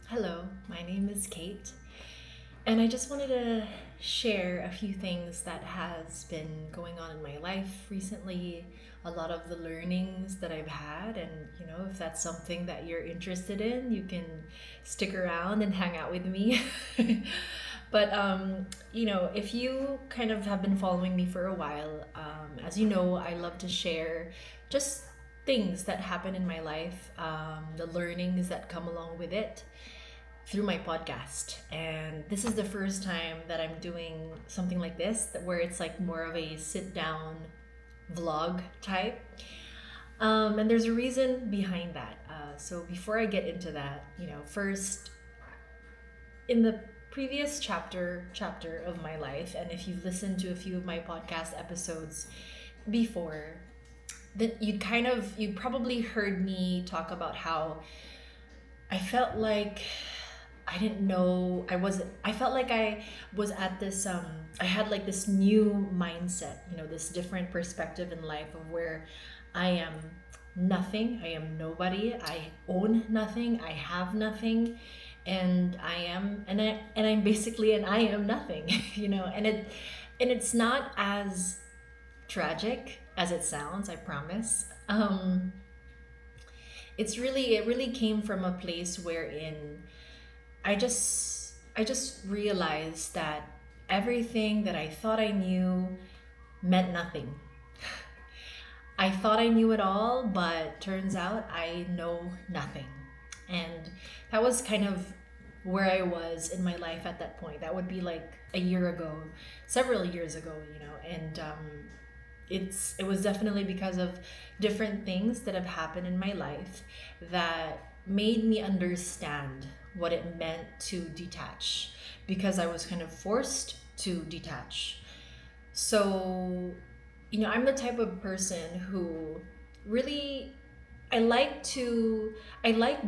Hello, my name is Kate, and I just wanted to share a few things that has been going on in my life recently, a lot of the learnings that I've had, and if that's something that you're interested in, you can stick around and hang out with me. But if you kind of have been following me for a while, as you know, I love to share just things that happen in my life, the learnings that come along with it through my podcast. And this is the first time that I'm doing something like this, where it's like more of a sit down vlog type. And there's a reason behind that. So before I get into that, first, in the previous chapter of my life, and if you've listened to a few of my podcast episodes before, that you'd probably heard me talk about how I felt like I didn't know I felt like I was at this I had like this new mindset, this different perspective in life of where I am nothing, I am nobody, I own nothing, I have nothing, and I'm basically an I am nothing, and it's not as tragic as it sounds, I promise. It really came from a place wherein I just realized that everything that I thought I knew meant nothing. I thought I knew it all, but turns out I know nothing. And that was kind of where I was in my life at that point. That would be like a year ago, several years ago, and it was definitely because of different things that have happened in my life that made me understand what it meant to detach, because I was kind of forced to detach. So, I'm the type of person who really I like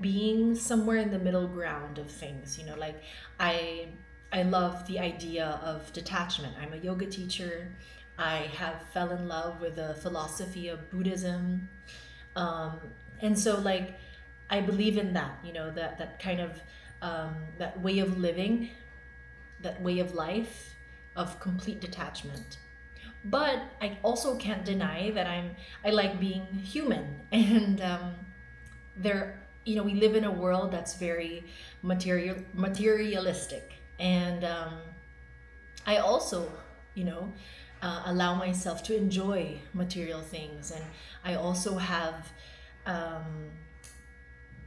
being somewhere in the middle ground of things, like I I love the idea of detachment. I'm a yoga teacher. I have fell in love with the philosophy of Buddhism. Um, and so like I believe in that, that kind of that way of living, that way of life of complete detachment. But I also can't deny that I like being human, and we live in a world that's very materialistic, and I also, allow myself to enjoy material things, and I also have um,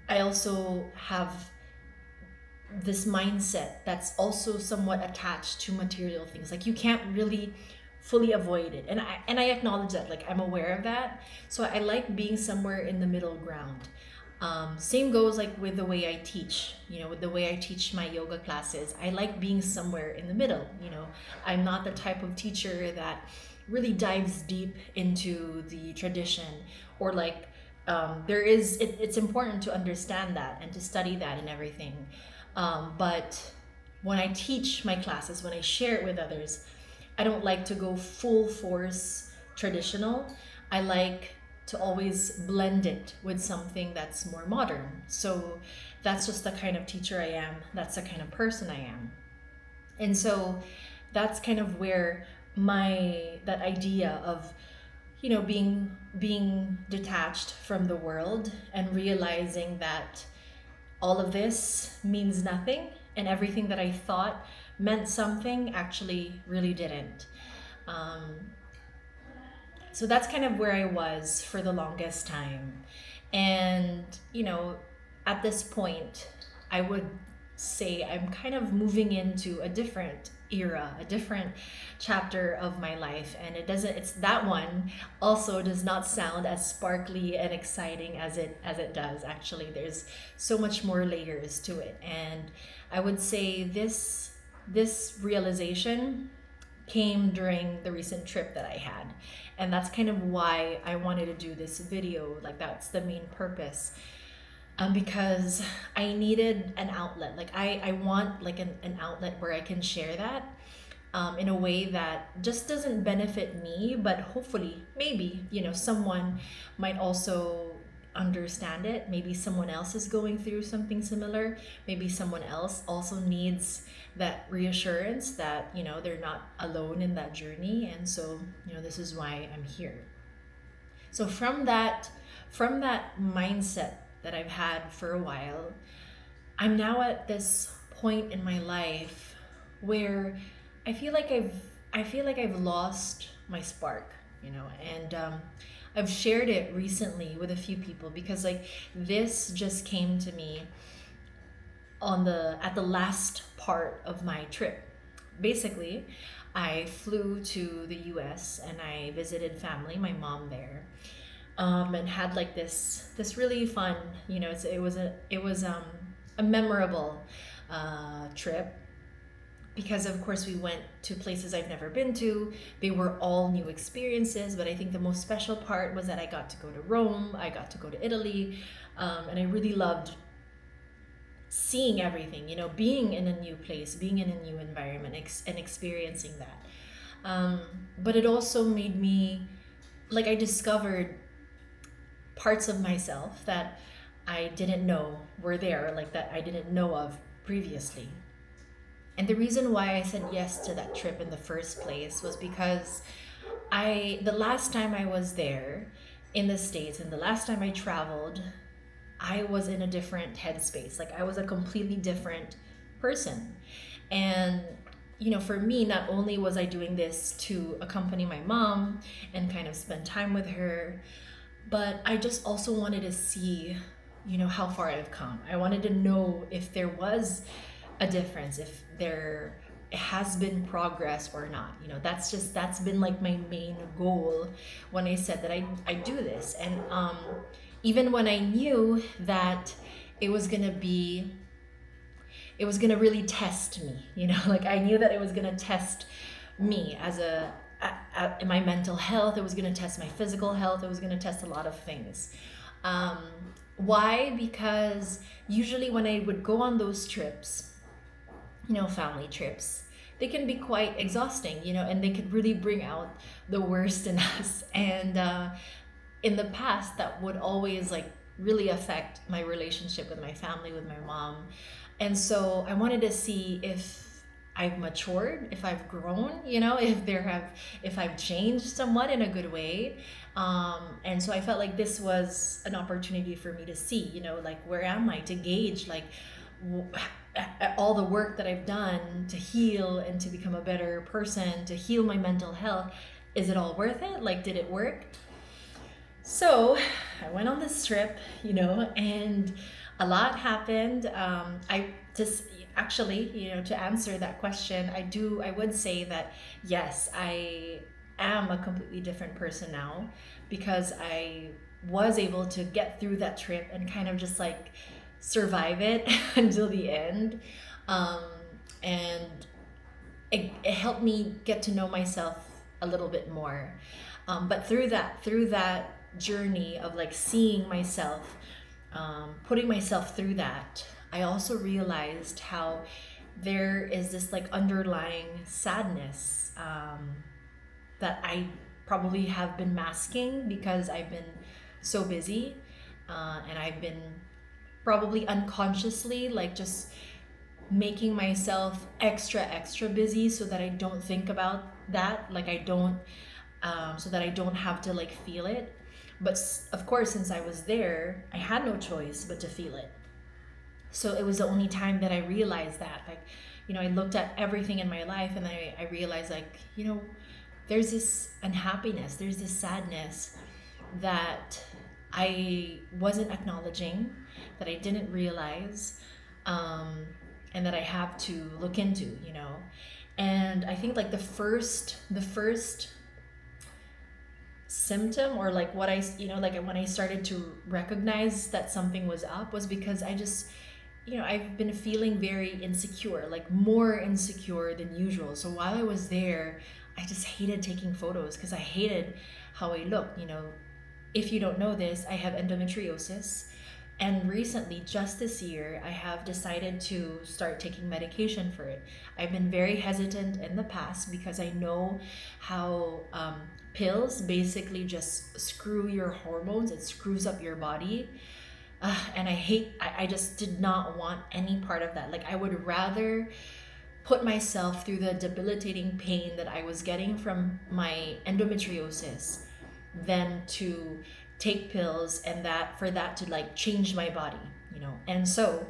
I also have this mindset that's also somewhat attached to material things. Like you can't really fully avoid it, and I acknowledge that. Like I'm aware of that, so I like being somewhere in the middle ground. Same goes like with the way I teach. With the way I teach my yoga classes, I like being somewhere in the middle. I'm not the type of teacher that really dives deep into the tradition, or like it's important to understand that and to study that and everything. But when I teach my classes, when I share it with others, I don't like to go full force traditional. I like to always blend it with something that's more modern. So that's just the kind of teacher I am. That's the kind of person I am. And so that's kind of where that idea of being detached from the world and realizing that all of this means nothing, and everything that I thought meant something actually really didn't. Um, so that's kind of where I was for the longest time. And, at this point, I would say I'm kind of moving into a different era, a different chapter of my life. And it's that one also does not sound as sparkly and exciting as it does. Actually, there's so much more layers to it. And I would say this realization came during the recent trip that I had. And that's kind of why I wanted to do this video. Like that's the main purpose. Because I needed an outlet. Like I want like an outlet where I can share that in a way that just doesn't benefit me, but hopefully maybe, someone might also understand it. Maybe someone else is going through something similar. Maybe someone else also needs that reassurance that, they're not alone in that journey. And so, this is why I'm here. So from that mindset that I've had for a while, I'm now at this point in my life where I feel like I've lost my spark, and I've shared it recently with a few people because like this just came to me at the last part of my trip. Basically, I flew to the US and I visited family, my mom there, and had like this really fun, it was a memorable trip because of course we went to places I've never been to. They were all new experiences, but I think the most special part was that I got to go to Rome, I got to go to Italy, and I really loved seeing everything, being in a new place, being in a new environment, and experiencing that. But it also made me, like, I discovered parts of myself that I didn't know were there, like that I didn't know of previously. And the reason why I said yes to that trip in the first place was because the last time I was there in the States and the last time I traveled, I was in a different headspace. Like I was a completely different person. And, for me, not only was I doing this to accompany my mom and kind of spend time with her, but I just also wanted to see, how far I've come. I wanted to know if there was a difference, if there has been progress or not. That's been like my main goal when I said that I do this. And even when I knew that it was gonna really test me, like I knew that it was gonna test me as my mental health, it was gonna test my physical health, it was gonna test a lot of things. Why? Because usually when I would go on those trips, family trips, they can be quite exhausting, and they could really bring out the worst in us. And in the past, that would always like really affect my relationship with my family, with my mom. And so I wanted to see if I've matured, if I've grown, if I've changed somewhat in a good way. And so I felt like this was an opportunity for me to see, like, where am I, to gauge, like, all the work that I've done to heal and to become a better person, to heal my mental health. Is it all worth it? Like, did it work? So I went on this trip, and a lot happened. I just actually, to answer that question, I would say that yes, I am a completely different person now because I was able to get through that trip and kind of just like survive it until the end. And it helped me get to know myself a little bit more. But through that journey of like seeing myself, putting myself through that, I also realized how there is this like underlying sadness that I probably have been masking because I've been so busy, and I've been probably unconsciously like just making myself extra busy so that I don't think about that, like I don't so that I don't have to like feel it. But of course, since I was there, I had no choice but to feel it. So it was the only time that I realized that, like, I looked at everything in my life and I realized, like, there's this unhappiness, there's this sadness that I wasn't acknowledging, that I didn't realize, and that I have to look into, And I think like the first symptom, or like what I, like when I started to recognize that something was up, was because I just, I've been feeling very insecure, like more insecure than usual. So while I was there, I just hated taking photos because I hated how I looked. If you don't know this, I have endometriosis. And recently, just this year, I have decided to start taking medication for it. I've been very hesitant in the past because I know how pills basically just screw your hormones. It screws up your body. And I just did not want any part of that. Like, I would rather put myself through the debilitating pain that I was getting from my endometriosis than to take pills and that for that to like change my body, you know. And so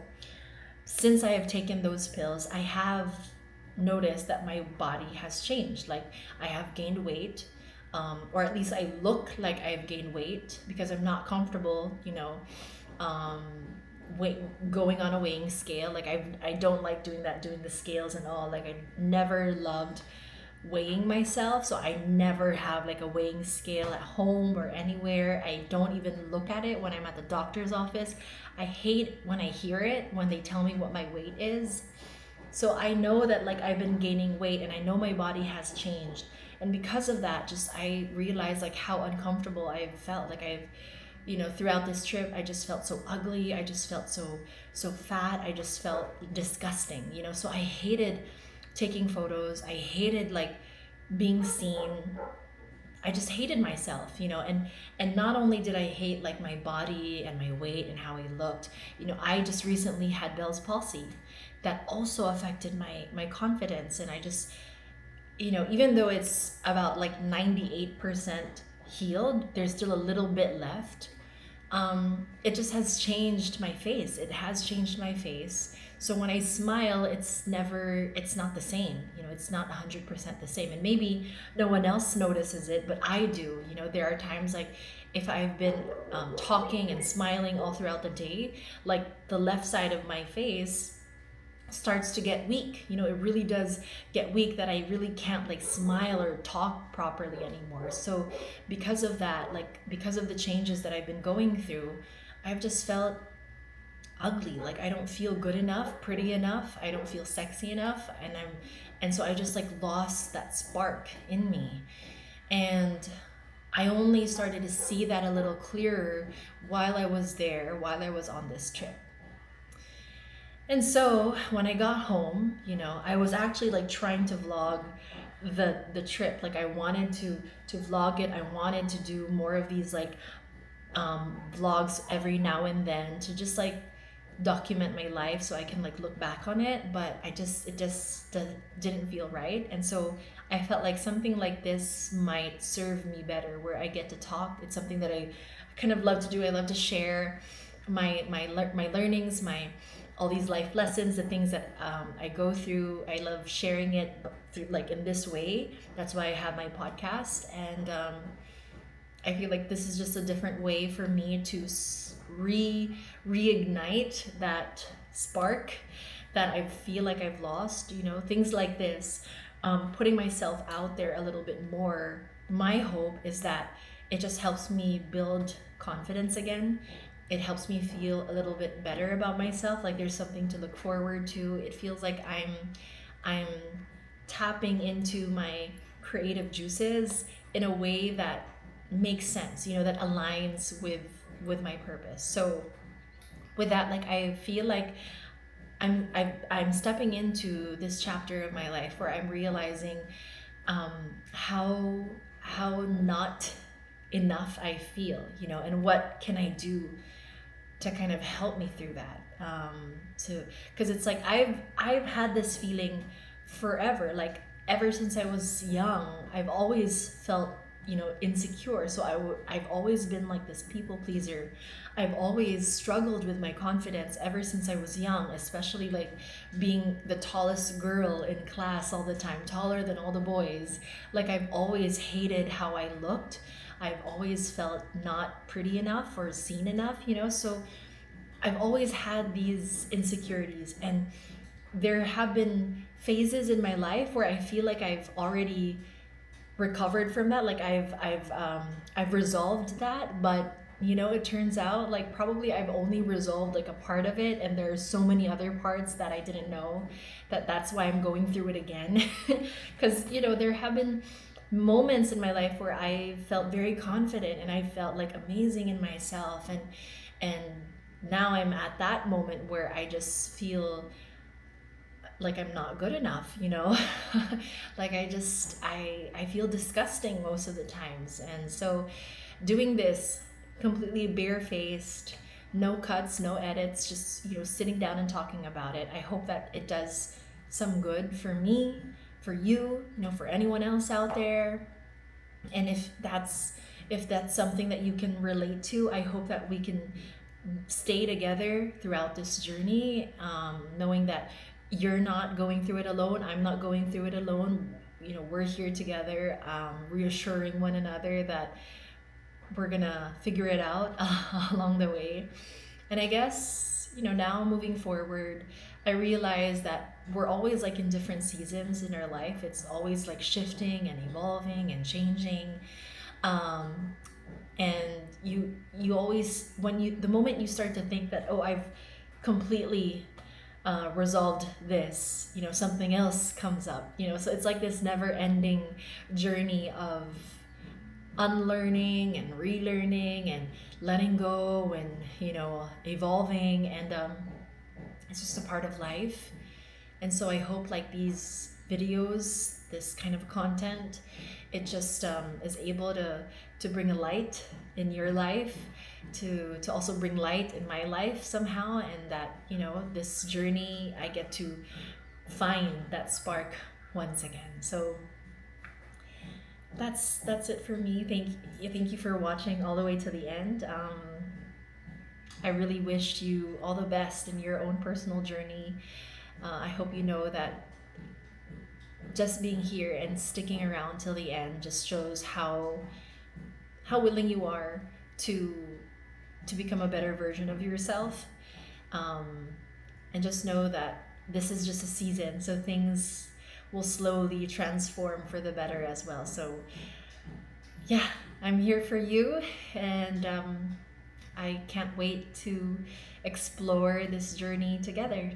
since I have taken those pills, I have noticed that my body has changed. Like, I have gained weight, or at least I look like I've gained weight because I'm not comfortable, you know, um, going on a weighing scale. Like, I don't like doing that, doing the scales and all. Like, I never loved weighing myself, so I never have like a weighing scale at home or anywhere. I don't even look at it when I'm at the doctor's office. I hate when I hear it, when they tell me what my weight is. So I know that like I've been gaining weight and I know my body has changed. And because of that, just I realized like how uncomfortable I've felt. Like, I've, you know, throughout this trip, I just felt so ugly. I just felt so fat. I just felt disgusting, you know. So I hated taking photos. I hated like being seen. I just hated myself, you know. And not only did I hate like my body and my weight and how I looked, you know, I just recently had Bell's palsy that also affected my confidence. And I just, you know, even though it's about like 98% healed, there's still a little bit left. It just has changed my face. It has changed my face. So when I smile, it's not the same. You know, it's not 100% the same. And maybe no one else notices it, but I do. You know, there are times like if I've been talking and smiling all throughout the day, like the left side of my face starts to get weak. You know, it really does get weak that I really can't like smile or talk properly anymore. So because of that, like because of the changes that I've been going through, I've just felt ugly. Like, I don't feel good enough, pretty enough. I don't feel sexy enough. And so I just like lost that spark in me. And I only started to see that a little clearer while I was there, while I was on this trip. And so when I got home, you know, I was actually like trying to vlog the trip. Like, I wanted to vlog it. I wanted to do more of these like vlogs every now and then to just like document my life so I can like look back on it. But it just didn't feel right. And so I felt like something like this might serve me better, where I get to talk. It's something that I kind of love to do. I love to share my learnings, my all these life lessons, the things that I go through. I love sharing it through like in this way. That's why I have my podcast. And I feel like this is just a different way for me to reignite that spark that I feel like I've lost. You know, things like this, putting myself out there a little bit more. My hope is that it just helps me build confidence again. It helps me feel a little bit better about myself. Like, there's something to look forward to. It feels like I'm tapping into my creative juices in a way that makes sense, you know, that aligns with my purpose. So with that, like, I feel like I'm stepping into this chapter of my life where I'm realizing how not enough I feel, you know, and what can I do to kind of help me through that. Because it's like I've had this feeling forever. Like, ever since I was young, I've always felt, you know, insecure. So I've always been like this people pleaser. I've always struggled with my confidence ever since I was young, especially like being the tallest girl in class all the time, taller than all the boys. Like, I've always hated how I looked. I've always felt not pretty enough or seen enough, you know. So I've always had these insecurities, and there have been phases in my life where I feel like I've already recovered from that. Like, I've resolved that, but you know, it turns out like probably I've only resolved like a part of it, and there's so many other parts that I didn't know. That's why I'm going through it again. Because you know, there have been moments in my life where I felt very confident and I felt like amazing in myself, and now I'm at that moment where I just feel like I'm not good enough, you know. Like I feel disgusting most of the times. And so doing this completely barefaced, no cuts, no edits, just, you know, sitting down and talking about it, I hope that it does some good for me, for you, you know, for anyone else out there. And if that's something that you can relate to, I hope that we can stay together throughout this journey, knowing that you're not going through it alone, I'm not going through it alone. You know, we're here together, reassuring one another that we're gonna figure it out along the way. And I guess, you know, now moving forward, I realize that we're always like in different seasons in our life. It's always like shifting and evolving and changing. Um, and you always, when you, the moment you start to think that, oh, I've completely resolved this, you know, something else comes up, you know. So it's like this never ending journey of unlearning and relearning and letting go and, you know, evolving. And it's just a part of life. And so I hope like these videos, this kind of content, it just is able to bring a light in your life, to also bring light in my life somehow. And that, you know, this journey, I get to find that spark once again. So that's it for me. Thank you for watching all the way to the end. I really wish you all the best in your own personal journey. I hope you know that just being here and sticking around till the end just shows how willing you are to become a better version of yourself. Um, and just know that this is just a season, so things will slowly transform for the better as well. So yeah, I'm here for you, and I can't wait to explore this journey together.